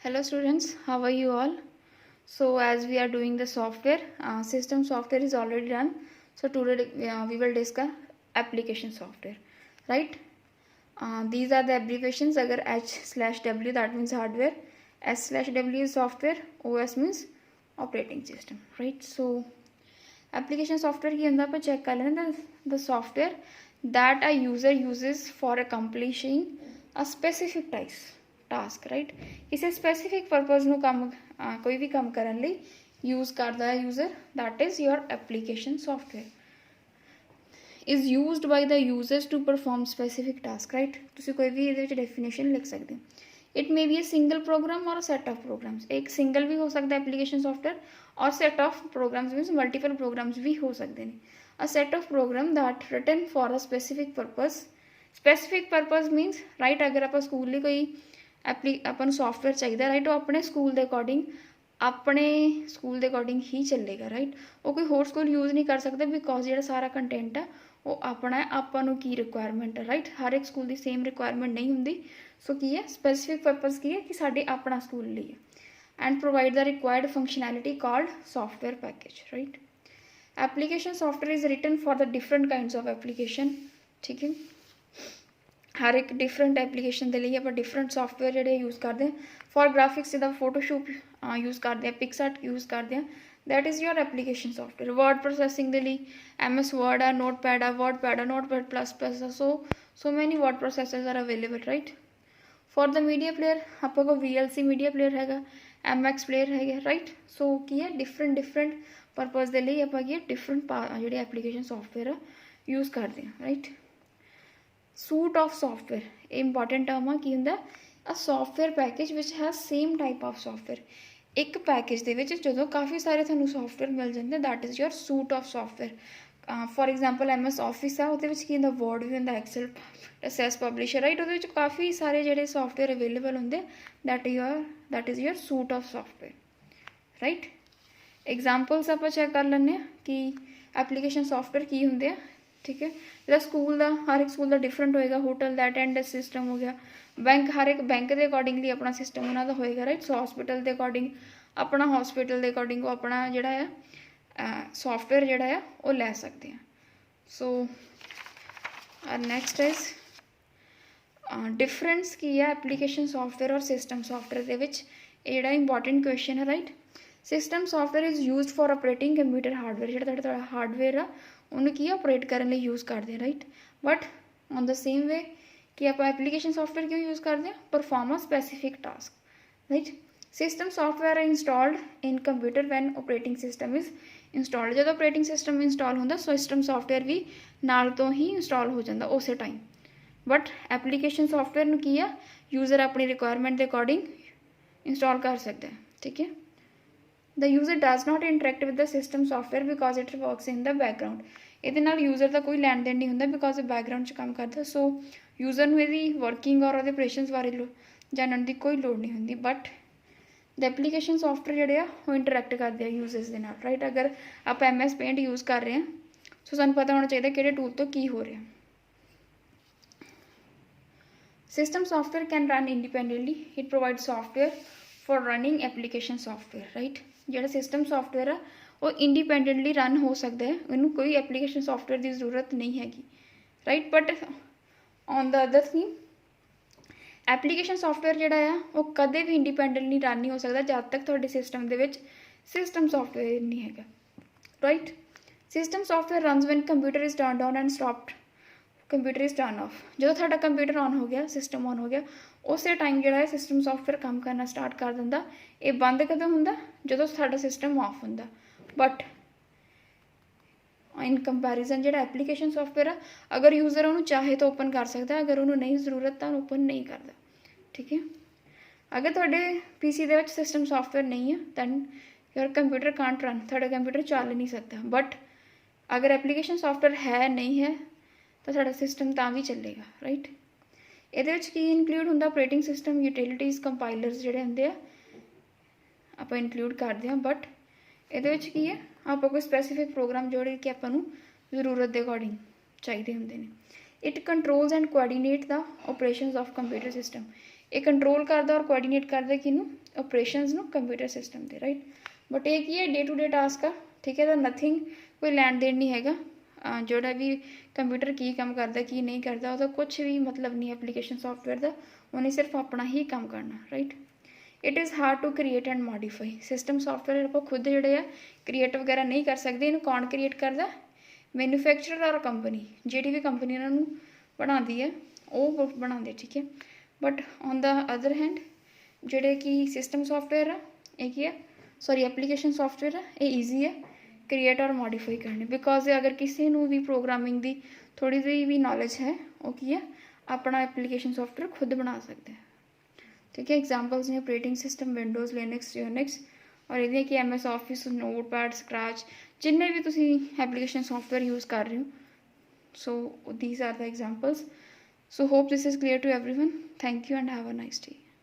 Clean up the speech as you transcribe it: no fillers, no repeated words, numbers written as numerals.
Hello students, how are you all? So as we are doing the software, system software is already done. So today we will discuss application software, right? These are the abbreviations. अगर H/W that means hardware, S/W is software, OS means operating system, right? So application software की अंदर पर check कर लेना the software that a user uses for accomplishing a specific task right किसी specific purpose ਨੂੰ ਕੰਮ ਕੋਈ ਵੀ ਕੰਮ ਕਰਨ ਲਈ यूज़ करता है user that is your application software is used by the users to perform specific task right तुसीं कोई भी ਇਹਦੇ ਵਿੱਚ डेफिनेशन लिख सकते हो it may be a single program और सेट ऑफ प्रोग्राम्स एक सिंगल भी हो सकता है एप्लीकेशन सॉफ्टवेयर और set of programs means multiple programs भी हो सकते हैं a set of program that written for a specific purpose means right अगर आप स्कूल ਲਈ कोई अपन सॉफ्टवेयर चाहिए राइट वो अपने स्कूल के अकॉर्डिंग ही चलेगा राइट वो कोई होर स्कूल यूज़ नहीं कर सकता बिकॉज जो सारा कंटेंट है वो अपना है आपू की रिक्वायरमेंट है राइट हर एक स्कूल की सेम रिक्वायरमेंट नहीं होंगी सो की है स्पैसीफिक परपज़ की है कि साढ़े अपना स्कूल लिए and provide the required functionality called software package right application software is written for the different kinds of application ठीक है हर एक डिफरेंट एप्लीकेशन के लिए आप डिफरेंट सॉफ्टवेयर जोड़े यूज़ करते हैं फॉर ग्राफिक्स जिदा फोटोशॉप यूज़ करते हैं पिक्सआर्ट यूज़ करते हैं that is your application software word processing के लिए MS वर्ड है नोटपैड है वर्डपैड है नोटपैड प्लस है so many word processors are available right for the media player आपको VLC मीडिया प्लेयर है MX प्लेयर है राइट सो की है डिफरेंट परपज़ के लिए आप डिफरेंट जोड़े एप्लीकेशन सॉफ्टवेयर यूज़ करते हैं right suit of software important term है कि होंगे a software package which has same type of software एक पैकेज के जो काफ़ी सारे थोड़ा सॉफ्टवेयर मिल जाते that is your suit of software for example MS office है वो होंगे वर्ड भी होंगे एक्सेल SS पब्लिशर राइट वो काफ़ी सारे जोड़े सॉफ्टवेयर अवेलेबल होंगे that is your suit of software right examples आप चैक कर लें कि एप्लीकेशन सॉफ्टवेयर की होंगे ठीक है जो स्कूल का हर एक स्कूल का डिफरेंट होएगा होटल का अटेंडेंस सिस्टम हो गया बैंक हर एक बैंक के अकॉर्डिंगली अपना सिस्टम उन्होंने होएगा राइट सो हॉस्पिटल के अकॉर्डिंग अपना हॉस्पिटल के अकॉर्डिंग वो अपना जोड़ा है सॉफ्टवेयर जोड़ा है वो लै सकते हैं सो नैक्सट इज़ डिफरेंस की है एप्लीकेशन सॉफ्टवेयर और सिस्टम सॉफ्टवेयर के जोड़ा इंपॉर्टेंट क्वेश्चन है right system software is use for operating computer hardware जो हार्डवेयर आ उन्होंने की ऑपरेट करने यूज़ करते हैं right but on the same way कि आप एप्लीकेशन सॉफ्टवेयर क्यों यूज़ करते हैं perform a specific task right system software installed in computer when operating system is installed जो ऑपरेटिंग सिस्टम इंस्टॉल होंगे सिस्टम सॉफ्टवेयर भी नाल तो ही इंस्टॉल हो जाता उस टाइम बट एप्लीकेशन सॉफ्टवेयर की है यूज़र अपनी रिक्वायरमेंट के अकॉर्डिंग इंस्टॉल कर सकते हैं ठीक है the user does not interact with the system software because it works in the background ये यूज़र का कोई लैन देन नहीं होंगे बिकॉज बैकग्राउंड काम करता सो यूज़र में यदि वर्किंग और ऑपरेशंस बारे जानने की कोई लोड़ नहीं होंगी बट द एप्लीकेशन सॉफ्टवेयर जोड़े वो इंटरैक्ट करते हैं यूजर्स के नाल राइट अगर आप MS पेंट यूज़ कर रहे हैं सो सूँ पता होना चाहिए कि टूल तो की हो रहा system software can run independently it provide software for running application software right जो सिस्टम सॉफ्टवेयर है वो इंडिपेंडेंटली रन हो सकता है उन्होंने कोई एप्लीकेशन सॉफ्टवेयर की जरूरत नहीं हैगी right but on the other thing application software जोड़ा है वो कदे भी इंडिपेंडेंटली रन नहीं हो सकता जब तक थोड़े सिस्टम के सिस्टम सॉफ्टवेयर नहीं है right system software runs when computer is turn on and stopped computer is turn off जो थोड़ा कंप्यूटर ऑन हो गया सिस्टम ऑन हो गया उस टाइम जो है सिस्टम सॉफ्टवेयर काम करना स्टार्ट कर दिंदा ये बंद कदों होंदा जो साडा सिस्टम ऑफ होंदा बट इन कंपैरिजन जो एप्लीकेशन सॉफ्टवेयर है अगर यूज़र उन्होंने चाहे तो ओपन कर सकता है अगर उन्होंने नहीं ज़रूरत तो ओपन नहीं करता ठीक है अगर थोड़े PC के सिस्टम सॉफ्टवेयर नहीं है then your computer can't run थोड़ा कंप्यूटर चल नहीं सकता बट अगर एप्लीकेशन सॉफ्टवेयर है नहीं है तो साडा सिस्टम तो भी चलेगा राइट ये की इनकलूड होंगे ऑपरेटिंग सिस्टम यूटिलिटीज़ कंपाइलर्स जोड़े होंगे आप इनकलूड करते हैं बट ये की है आप कोई स्पैसीफिक प्रोग्राम जोड़े कि आपू जरूरत के अकॉर्डिंग चाहिए होंगे it controls and coordinate the operations of computer system ये कंट्रोल करता और कोआर्डीनेट करता कि ਆਪਰੇਸ਼ਨਸ ਨੂੰ ਕੰਪਿਊਟਰ ਸਿਸਟਮ ਦੇ, ਰਾਈਟ। ਬਟ ਇਹ ਕੀ ਹੈ, ਡੇ ਟੂ ਡੇ ਟਾਸਕ ਆ, ਠੀਕ ਹੈ। ਤਾਂ ਨਥਿੰਗ, ਕੋਈ ਲੈਣ ਦੇਣ ਨਹੀਂ ਹੈਗਾ। ਜਿਹੜਾ ਵੀ ਕੰਪਿਊਟਰ ਕੀ ਕੰਮ ਕਰਦਾ ਕੀ ਨਹੀਂ ਕਰਦਾ ਉਹਦਾ ਕੁਛ ਵੀ ਮਤਲਬ ਨਹੀਂ ਐਪਲੀਕੇਸ਼ਨ ਸੋਫਟਵੇਅਰ ਦਾ, ਉਹਨੇ ਸਿਰਫ ਆਪਣਾ ਹੀ ਕੰਮ ਕਰਨਾ, right. It is hard to create and modify system software. ਆਪਾਂ ਖੁਦ ਜਿਹੜੇ ਆ ਕ੍ਰੀਏਟ ਵਗੈਰਾ ਨਹੀਂ ਕਰ ਸਕਦੇ। ਇਹਨੂੰ ਕੌਣ ਕ੍ਰੀਏਟ ਕਰਦਾ? ਮੈਨੂਫੈਕਚਰਰ ਔਰ ਕੰਪਨੀ, ਜਿਹੜੀ ਵੀ ਕੰਪਨੀ ਇਹਨਾਂ ਨੂੰ ਬਣਾਉਂਦੀ ਹੈ ਉਹ ਬਣਾਉਂਦੇ, ਠੀਕ ਹੈ। But on the other hand ਜਿਹੜੇ ਕਿ ਸਿਸਟਮ ਸੋਫਟਵੇਅਰ ਆ ਇਹ ਕੀ ਹੈ, ਸੌਰੀ ਐਪਲੀਕੇਸ਼ਨ ਸੋਫਟਵੇਅਰ ਆ, ਇਹ ਈਜ਼ੀ ਹੈ ਕ੍ਰੀਏਟ ਔਰ ਮੋਡੀਫਾਈ ਕਰਨੇ। ਬਿਕੋਜ਼ ਅਗਰ ਕਿਸੇ ਨੂੰ ਵੀ ਪ੍ਰੋਗਰਾਮਿੰਗ ਦੀ ਥੋੜ੍ਹੀ ਜਿਹੀ ਵੀ ਨੌਲੇਜ ਹੈ ਉਹ ਕੀ ਹੈ, ਆਪਣਾ ਐਪਲੀਕੇਸ਼ਨ ਸੋਫਟਵੇਅਰ ਖੁਦ ਬਣਾ ਸਕਦੇ ਹੈ, ਠੀਕ ਹੈ। ਐਗਜ਼ਾਮਪਲਸ ਨੇ operating system, windows, Linux, Unix, ਔਰ ਇਹਦੀਆਂ ਕਿ MS ਆਫਿਸ, ਨੋਟਪੈਡ, ਸਕ੍ਰੈਚ, ਜਿੰਨੇ ਵੀ ਤੁਸੀਂ ਐਪਲੀਕੇਸ਼ਨ ਸੋਫਟਵੇਅਰ ਯੂਜ਼ ਕਰ ਰਹੇ ਹੋ। ਸੋ these are the examples. So hope this is clear to everyone. Thank you and have a nice day.